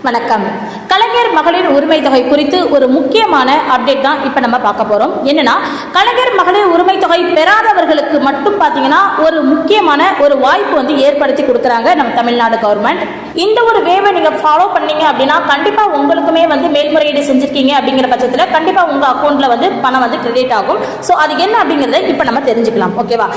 வணக்கம். கலைஞர் மகளிர் உரிமை தொகை குறித்து ஒரு முக்கியமான அப்டேட் தான் இப்போ நம்ம பார்க்க போகிறோம். என்னன்னா, கலைஞர் மகளிர் உரிமை தொகை பெறாதவர்களுக்கு மட்டும் பார்த்தீங்கன்னா ஒரு முக்கியமான ஒரு வாய்ப்பு வந்து ஏற்படுத்தி கொடுக்குறாங்க நம்ம தமிழ்நாடு கவர்மெண்ட். இந்த ஒரு வேவை நீங்கள் ஃபாலோ பண்ணீங்க அப்படின்னா கண்டிப்பாக உங்களுக்குமே வந்து மேல்முறையீடு செஞ்சுருக்கீங்க அப்படிங்கிற பட்சத்தில் கண்டிப்பாக உங்கள் அக்கௌண்ட்டில் வந்து பணம் வந்து கிரெடிட் ஆகும். ஸோ அது என்ன அப்படிங்கிறத இப்போ நம்ம தெரிஞ்சுக்கலாம். ஓகேவா?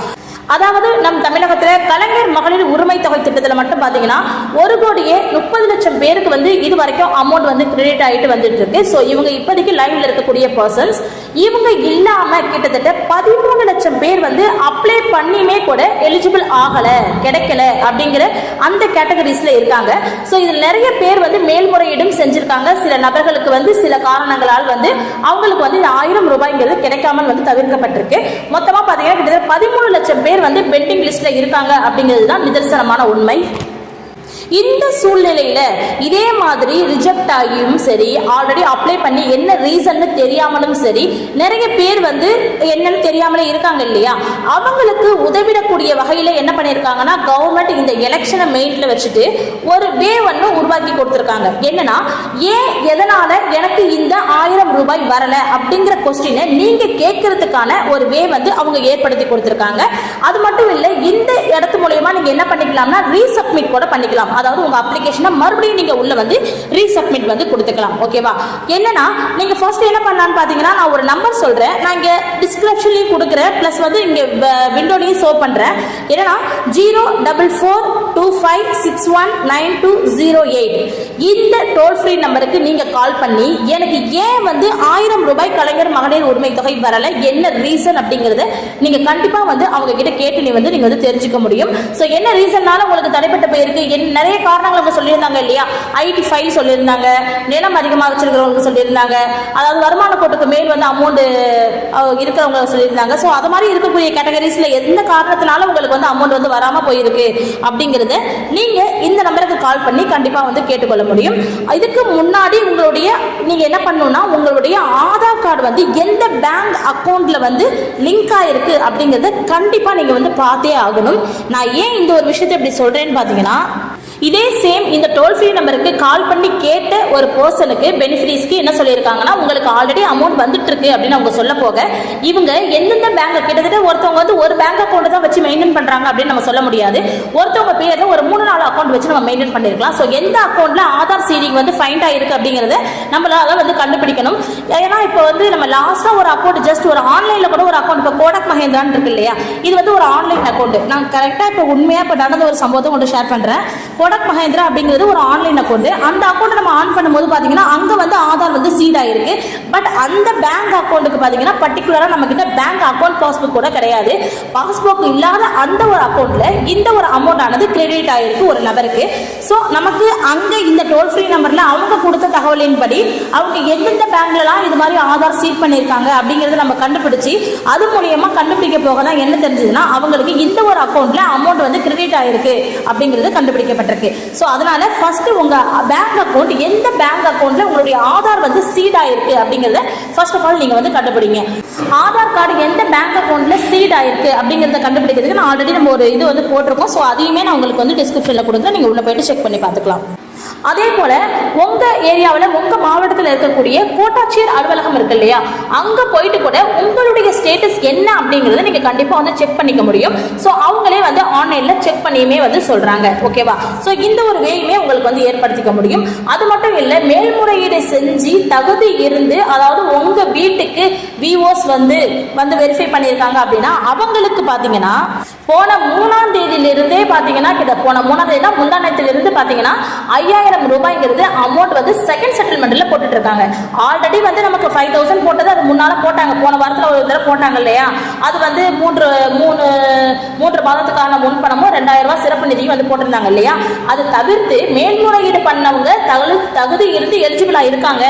அதாவது நம் தமிழகத்தில் கலைஞர் மகளிர் உரிமை தொகை திட்டத்தில் மட்டும் பார்த்தீங்கன்னா 1,30,00,000 பேருக்கு வந்து இது வரைக்கும் அமௌண்ட் வந்து கிரெடிட் ஆகிட்டு வந்துட்டு இருக்கு. ஸோ இவங்க இப்போதைக்கு லைன்ல இருக்கக்கூடிய பர்சன்ஸ். இவங்க இல்லாமல் கிட்டத்தட்ட 13 லட்சம் பேர் வந்து அப்ளை பண்ணியுமே கூட எலிஜிபிள் ஆகலை, கிடைக்கல அப்படிங்கிற அந்த கேட்டகரிஸில் இருக்காங்க. ஸோ இதில் நிறைய பேர் வந்து மேல்முறையீடும் செஞ்சிருக்காங்க. சில நபர்களுக்கு வந்து சில காரணங்களால் வந்து அவங்களுக்கு வந்து 1000 ரூபாய்ங்கிறது கிடைக்காமல் வந்து தவிர்க்கப்பட்டிருக்கு. மொத்தமாக பார்த்தீங்கன்னா கிட்டத்தட்ட 13 லட்சம் பேர் வந்து பெண்டிங் லிஸ்ட்ல இருக்காங்க அப்படிங்கிறது தான் நிதர்சனமான உண்மை. இந்த சூழ்நிலையில இதே மாதிரி ரிஜெக்ட் ஆகியும் சரி, ஆல்ரெடி அப்ளை பண்ணி என்ன ரீசன் தெரியாமலும் சரி, நிறைய பேர் வந்து என்னன்னு தெரியாமலே இருக்காங்க இல்லையா, அவங்களுக்கு உதவிடக்கூடிய வகையில என்ன பண்ணியிருக்காங்கன்னா கவர்மெண்ட் இந்த எலெக்ஷனை மெயின்ல வச்சுட்டு ஒரு வே ஒன்று உருவாக்கி கொடுத்துருக்காங்க. என்னன்னா, ஏன் எதனால எனக்கு இந்த 1000 ரூபாய் வரல அப்படிங்கிற கொஸ்டினை நீங்க கேட்கறதுக்கான ஒரு வே வந்து அவங்க ஏற்படுத்தி கொடுத்துருக்காங்க. அது மட்டும் இல்லை, இந்த இடத்து மூலமா நீங்க என்ன பண்ணிக்கலாம்னா ரீசப்மிட் கூட பண்ணிக்கலாம். அதாவது உங்க அப்ளிகேஷனை மறுபடியும் நீங்க உள்ள வந்து ரீசப்மிட் வந்து கொடுத்துக்கலாம். ஓகேவா? என்னன்னா, நீங்க ஃபர்ஸ்ட் என்ன பண்ணலாம்னு பாத்தீங்கன்னா, நான் ஒரு நம்பர் சொல்றேன், நான் இங்க டிஸ்கிரிப்ஷன்லயும் கொடுக்குறேன், பிளஸ் வந்து இங்க விண்டோலையும் ஷோ பண்றேன். என்னன்னா 04425619208 இந்த டோல் ஃப்ரீ நம்பருக்கு நீங்க கால் பண்ணி எனக்கு ஏன் வந்து 1000 ரூபாய் கலைஞர் மகளிர் உரிமை தொகை வரல, என்ன ரீசன் அப்படிங்கறத நீங்க கண்டிப்பா வந்து அவங்க கிட்ட கேட்டு நீங்க வந்து தெரிஞ்சுக்க முடியும். சோ என்ன ரீசன்னால உங்களுக்கு தடைப்பட்டு போயிருக்கு, நிறைய காரணங்கள் அவங்க சொல்லியிருந்தாங்க இல்லையா. ஐடி ஃபைல் சொல்லியிருந்தாங்க, நிலம் அதிகமாக வச்சிருக்கிறவங்களுக்கு சொல்லியிருந்தாங்க, அதாவது வருமான கோட்டுக்கு மேல் வந்து அமௌண்ட் இருக்கிறவங்க சொல்லியிருந்தாங்க. ஸோ அது மாதிரி இருக்கக்கூடிய கேட்டகரிஸ்ல எந்த காரணத்தினால உங்களுக்கு வந்து அமௌண்ட் வந்து வராமல் போயிருக்கு அப்படிங்கிறத நீங்க இந்த நம்பருக்கு கால் பண்ணி கண்டிப்பாக வந்து கேட்டுக்கொள்ள முடியும். இதுக்கு முன்னாடி நீங்க என்ன பண்ணணும்னா, உங்களுடைய ஆதார் கார்டு வந்து எந்த பேங்க் அக்கௌண்ட்ல வந்து லிங்க் ஆயிருக்கு அப்படிங்கிறத கண்டிப்பாக நீங்க வந்து பார்த்தே ஆகணும். நான் ஏன் இந்த ஒரு விஷயத்தை இப்படி சொல்றேன்னு பார்த்தீங்கன்னா, இதே சேம் இந்த டோல் ஃப்ரீ நம்பருக்கு கால் பண்ணி கேட்ட ஒரு பர்சனுக்கு பெனிஃபிட்ஸ்க்கு என்ன சொல்லியிருக்காங்கன்னா, உங்களுக்கு ஆல்ரெடி அமௌண்ட் வந்துட்டு இருக்கு அப்படின்னு அவங்க சொல்ல போக, இவங்க எந்தெந்த பேங்க் கிட்டத்தட்ட ஒருத்தவங்க வந்து ஒரு பேங்க் அக்கௌண்ட் தான் வச்சு மெயின்டைன் பண்றாங்க அப்படின்னு நம்ம சொல்ல முடியாது. ஒருத்தவங்க பேர்ல ஒரு 3-4 அக்கௌண்ட் வச்சு நம்ம மெயின்டைன் பண்ணிருக்கலாம். ஸோ எந்த அக்கௌண்ட்ல ஆதார் சீடிங் வந்து ஃபைண்ட் ஆயிருக்கு அப்படிங்கறத நம்மளால வந்து கண்டுபிடிக்கணும். ஏன்னா இப்போ வந்து நம்ம லாஸ்டா ஒரு அக்கௌண்ட் ஜஸ்ட் ஒரு ஆன்லைன்ல கூட ஒரு அக்கௌண்ட், இப்போ கோடக் மஹேந்திரான்னு இருக்கு இல்லையா, இது வந்து ஒரு ஆன்லைன் அக்கௌண்ட். நான் கரெக்டா இப்போ உண்மையா இப்போ நடந்த ஒரு சம்பவத்தை உங்களுக்கு ஷேர் பண்றேன். கோடக் மஹேந்திரா அப்படிங்கிறது ஒரு ஆன்லைன் அக்கௌண்ட். அந்த அக்கௌண்ட் நம்ம ஆன் பண்ணும்போது பாத்தீங்கன்னா அங்க வந்து ஆதார் வந்து சீட் ஆயிருக்கு. பட் அந்த பேங்க் அக்கௌண்ட்டுக்கு பாத்தீங்கன்னா பர்டிகுலரா நம்ம கிட்ட பேங்க் அக்கௌண்ட் பாஸ்புக் கூட கிடையாது. பாஸ்புக் இல்லாத அந்த ஒரு அக்கௌண்ட்ல இந்த ஒரு அமௌண்ட் ஆனது கிரெடிட் ஆயிருக்கு ஒரு நபருக்கு. ஸோ நமக்கு அங்க இந்த டோல் ஃப்ரீ நம்பர்ல அவங்க கொடுத்த தகவலின்படி அவங்க எந்தெந்த பேங்க்லாம் இது மாதிரி ஆதார் சீட் பண்ணியிருக்காங்க அப்படிங்கறத நம்ம கண்டுபிடிச்சு அது மூலியமா கண்டுபிடிக்க போக தான் என்ன தெரிஞ்சதுன்னா, அவங்களுக்கு இந்த ஒரு அக்கௌண்ட்ல அமௌண்ட் வந்து கிரெடிட் ஆயிருக்கு அப்படிங்கிறது கண்டுபிடிக்கப்பட்டிருக்கு. ஸோ அதனால ஃபர்ஸ்ட் உங்க பேங்க் அக்கௌண்ட் எந்த பேங்க் அக்கௌண்ட்ல உங்களுடைய ஆதார் வந்து சீட் ஆயிருக்கு அப்படிங்கறத ஃபர்ஸ்ட் ஆஃப் ஆல் நீங்க வந்து கண்டுபிடிங்க. ஆதார் கார்டு எந்த பேங்க் அக்கௌண்ட்ல சீட் ஆயிருக்கு அப்படிங்கறத கண்டுபிடிக்கிறதுக்கு நான் ஆல்ரெடி நம்ம ஒரு இது வந்து போட்டிருக்கோம். ஸோ அதையுமே நான் உங்களுக்கு வந்து டிஸ்கிரிப்ஷன்ல கொடுக்குறேன், நீங்க உள்ள போயிட்டு செக் பண்ணி பார்த்துக்கலாம். அதே போல உங்க ஏரியாவில் உங்க மாவட்டத்தில் இருக்கக்கூடிய கோட்டாட்சியர் அலுவலகம் இருக்கு இல்லையா, அங்க போயிட்டு கூட உங்களுடைய ஸ்டேட்டஸ் என்ன அப்படிங்கறத நீங்க கண்டிப்பா வந்து செக் பண்ணிக்க முடியும். ஸோ அவங்களே வந்து ஆன்லைன்ல செக் பண்ணியுமே வந்து சொல்றாங்க. ஓகேவா? ஸோ இந்த ஒரு வேயுமே உங்களுக்கு வந்து ஏற்படுத்திக்க முடியும். அது மட்டும் இல்லை, மேல்முறையீடு செஞ்சு தகுதி இருந்து, அதாவது உங்க வீட்டுக்கு விஓஸ் வந்து வெரிஃபை பண்ணியிருக்காங்க அப்படின்னா அவங்களுக்கு பாத்தீங்கன்னா போன 3ஆம் தேதியிலிருந்தே பாத்தீங்கன்னா போன 3ஆம் தேதி தான் முந்தானத்திலிருந்து பாத்தீங்கன்னா 5000 ரூபாய்ங்கிறது அமௌண்ட் வந்து செகண்ட் செட்டில்மெண்ட்ல போட்டுட்டு இருக்காங்க. ஆல்ரெடி வந்து நமக்கு 5000 போட்டது அது முன்னால போட்டாங்க, போன வாரத்தில் ஒரு தடவை போட்டாங்க இல்லையா, அது வந்து 3 மாதத்துக்கான முன்பணமும் 2000 ரூபாய் சிறப்பு நிதியும் வந்து போட்டிருந்தாங்க இல்லையா. அது தவிர்த்து மேல்முறையீடு பண்ணவங்க தகுதி இருந்து எலிஜிபிளா இருக்காங்க,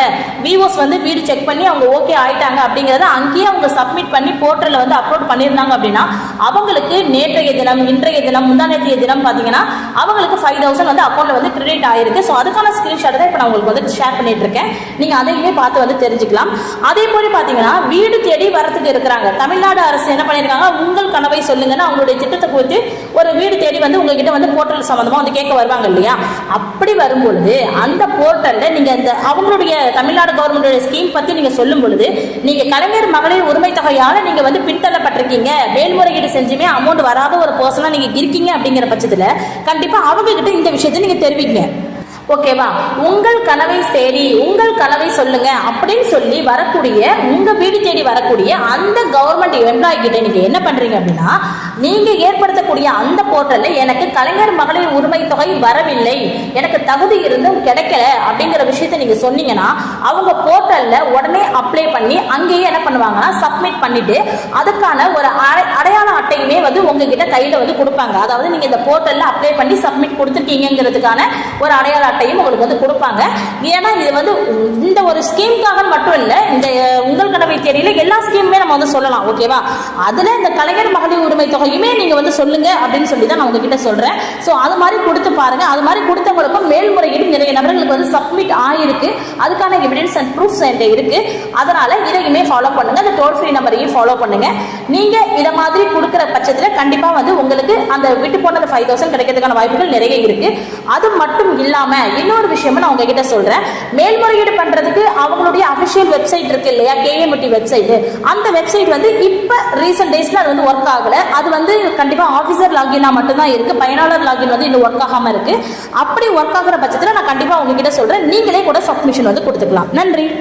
விஓஸ் வந்து வீடு செக் பண்ணி அவங்க ஓகே ஆயிட்டாங்க அப்படிங்கறத அங்கேயே அவங்க சப்மிட் பண்ணி போர்ட்டல்ல வந்து அப்லோட் பண்ணியிருந்தாங்க அப்படின்னா அவங்களுக்கு நேற்றைய தினம், இன்றைய தினம், முந்தானேற்றைய தினம் பார்த்தீங்கன்னா அவங்களுக்கு 5000 வந்து அக்கௌண்ட்ல வந்து கிரெடிட் ஆயிருக்கு. ஸோ அதுக்கான ஸ்கிரீன்ஷாட் தான் இப்போ நான் உங்களுக்கு வந்து ஷேர் பண்ணிட்டு இருக்கேன். நீங்க அதையுமே பார்த்து வந்து தெரிஞ்சுக்கலாம். அதே போல பார்த்தீங்கன்னா வீடு தேடி வரத்துக்கு இருக்கிறாங்க. தமிழ்நாடு அரசு என்ன பண்ணியிருக்காங்க, உங்கள் கனவை சொல்லுங்கன்னு அவங்களுடைய திட்டத்தை குறித்து ஒரு வீடு தேடி வந்து உங்ககிட்ட வந்து போர்ட்டல் சம்பந்தமா வந்து கேட்க வருவாங்க இல்லையா? அப்படி வரும்பொழுது அந்த போர்ட்டல்ல நீங்க இந்த அவங்களுடைய தமிழ்நாடு கவர்மெண்டோட ஸ்கீம் பத்தி நீங்க சொல்லும் பொழுது நீங்க கலைஞர் மகளிர் உரிமை தொகையால நீங்க வந்து பின்தள்ளப்பட்டிருக்கீங்க, மேல்முறையீடு செஞ்சுமே அமௌண்ட் வராத ஒரு பர்சனா நீங்க இருக்கீங்க அப்படிங்கிற பட்சத்துல கண்டிப்பா அவங்க கிட்ட இந்த விஷயத்தை நீங்க தெரிவிங்க. ஓகேவா? உங்கள் கனவை தேடி உங்கள் கனவை சொல்லுங்க அப்படின்னு சொல்லி வரக்கூடிய உங்க வீடு தேடி வரக்கூடிய அந்த கவர்மெண்ட் எம்ப்ளாயி கிட்ட நீங்க என்ன பண்றீங்க அப்படின்னா, நீங்க ஏற்படுத்தக்கூடிய அந்த போர்ட்டல்ல எனக்கு கலைஞர் மகளிர் உரிமை தொகை வரவில்லை, எனக்கு தகுதி இருந்தும் கிடைக்கல அப்படிங்கிற விஷயத்தை நீங்க சொன்னீங்கன்னா அவங்க போர்ட்டல்ல உடனே அப்ளை பண்ணி அங்கேயே என்ன பண்ணுவாங்கன்னா சப்மிட் பண்ணிட்டு அதுக்கான ஒரு அடையாள அட்டையுமே வந்து உங்ககிட்ட கையில வந்து கொடுப்பாங்க. அதாவது நீங்க இந்த போர்ட்டல்ல அப்ளை பண்ணி சப்மிட் கொடுத்துருக்கீங்கிறதுக்கான ஒரு அடையாள அட்டையும் உங்களுக்கு வந்து கொடுப்பாங்க. ஏன்னா இது வந்து இந்த ஒரு ஸ்கீமுக்காக மட்டும் இல்ல, இந்த உங்கள் கனவை தேடியில எல்லா ஸ்கீமுமே நம்ம வந்து சொல்லலாம். ஓகேவா? அதுல இந்த கலைஞர் மகளிர் உரிமை தொகையுமே நீங்க வந்து சொல்லுங்க அப்படின்னு சொல்லி தான் நான் உங்ககிட்ட சொல்றேன். ஸோ அது மாதிரி கொடுத்து பாருங்க. அது மாதிரி கொடுத்தவங்களுக்கும் மேல்முறையீடு நிறைய நபர்களுக்கு வந்து சப்மிட் ஆயிருக்கு. அதுக்கான எவிடன்ஸ் அண்ட் ப்ரூஃப்ஸ் என்கிட்ட இருக்கு. அதனால இதையுமே ஃபாலோ பண்ணுங்க. இந்த டோல் ஃப்ரீ நம்பரையும் ஃபாலோ பண்ணுங்க. நீங்க இதை மாதிரி கொடுக்குற பட்சத்தில் கண்டிப்பா வந்து உங்களுக்கு அந்த விட்டு போனது 5000 கிடைக்கிறதுக்கான வாய்ப்புகள் நிறைய இருக்கு. அது மட்டும் இல்லாம இன்னொரு விஷயம் நான் உங்ககிட்ட சொல்றேன். மேல்முறையீடு பண்றதுக்கு அவங்களுடைய அபிஷியல் வெப்சைட் இருக்கு இல்லையா, KMT வெப்சைட், அந்த வெப்சைட் வந்து இப்ப ரீசன்ட் டேஸ்ல அது வந்து ஒர்க் ஆகல. அது வந்து கண்டிப்பா ஆபீசர் லாகினா மட்டும்தான் இருக்கு, பயனாளர் லாகின் வந்து இன்னும் ஒர்க் ஆகாம இருக்கு. அப்படி ஒர்க் ஆகிற பட்சத்தில் நான் கண்டிப்பா உங்ககிட்ட சொல்றேன், நீங்களே கூட சப்மிஷன் வந்து கொடுத்துக்கலாம். நன்றி.